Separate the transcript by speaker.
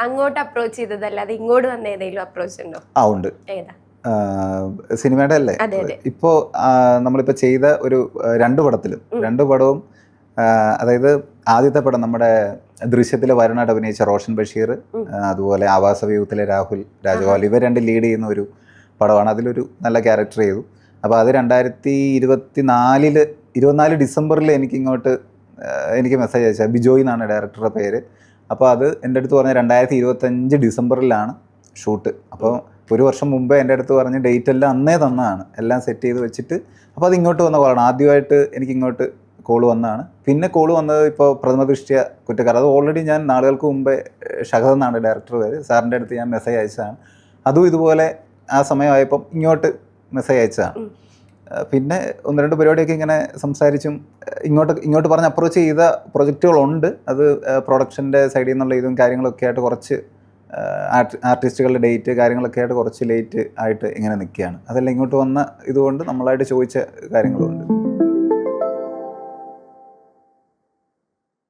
Speaker 1: അങ്ങോട്ട് അപ്രോച്ച് ചെയ്തതല്ലാതെ ഇങ്ങോട്ട് വന്ന ഏതെങ്കിലും അപ്രോച്ച് ഉണ്ടോ?
Speaker 2: ഉണ്ട്.
Speaker 1: ഏതാ?
Speaker 2: സിനിമയുടെ അല്ലേ? ഇപ്പോൾ നമ്മളിപ്പോൾ ചെയ്ത ഒരു 2 പടത്തിലും 2 പടവും അതായത് ആദ്യത്തെ പടം നമ്മുടെ ദൃശ്യത്തിലെ വരുണായിട്ട് അഭിനയിച്ച റോഷൻ ബഷീർ, അതുപോലെ ആവാസവ്യൂഹത്തിലെ രാഹുൽ രാജഗോപാൽ, ഇവർ 2 ലീഡ് ചെയ്യുന്ന ഒരു പടമാണ്. അതിലൊരു നല്ല ക്യാരക്ടർ ചെയ്തു. അപ്പോൾ അത് 2024 ഡിസംബറിൽ എനിക്ക് മെസ്സേജ് അയച്ചാൽ, ബിജോയ് എന്നാണ് ഡയറക്ടറുടെ പേര്. അപ്പോൾ അത് എൻ്റെ അടുത്ത് പറഞ്ഞ 2025 ഡിസംബറിലാണ് ഷൂട്ട്. അപ്പോൾ 1 വർഷം മുമ്പേ എൻ്റെ അടുത്ത് പറഞ്ഞ് ഡേറ്റ് എല്ലാം അന്നേ തന്നതാണ്, എല്ലാം സെറ്റ് ചെയ്ത് വെച്ചിട്ട്. അപ്പോൾ അത് ഇങ്ങോട്ട് വന്ന കോളാണ്. ആദ്യമായിട്ട് എനിക്കിങ്ങോട്ട് കോള് വന്നതാണ്. പിന്നെ കോള് വന്നത് ഇപ്പോൾ പ്രഥമദൃഷ്ട്യ കുറ്റക്കാർ. അത് ഓൾറെഡി ഞാൻ നാളുകൾക്ക് മുമ്പേ, ഷഹദ് എന്നാണ് ഡയറക്ടർ പേര്, സാറിൻ്റെ അടുത്ത് ഞാൻ മെസ്സേജ് അയച്ചതാണ്. അതും ഇതുപോലെ ആ സമയമായപ്പം ഇങ്ങോട്ട് മെസ്സേജ് അയച്ചതാണ്. പിന്നെ 1-2 പരിപാടിയൊക്കെ ഇങ്ങനെ സംസാരിച്ചും ഇങ്ങോട്ട് പറഞ്ഞ് അപ്രോച്ച് ചെയ്ത പ്രൊജക്റ്റുകളുണ്ട്. അത് പ്രൊഡക്ഷൻ്റെ സൈഡിൽ നിന്നുള്ള ഇതും കാര്യങ്ങളൊക്കെ ആയിട്ട് കുറച്ച് ആർട്ടിസ്റ്റുകളുടെ ഡേറ്റ് കാര്യങ്ങളൊക്കെ ആയിട്ട് കുറച്ച് ലേറ്റ് ആയിട്ട് ഇങ്ങനെ നിൽക്കുകയാണ്. അതെല്ലാം ഇങ്ങോട്ട് വന്ന ഇതുകൊണ്ട് നമ്മളായിട്ട് ചോദിച്ച കാര്യങ്ങളുണ്ട്.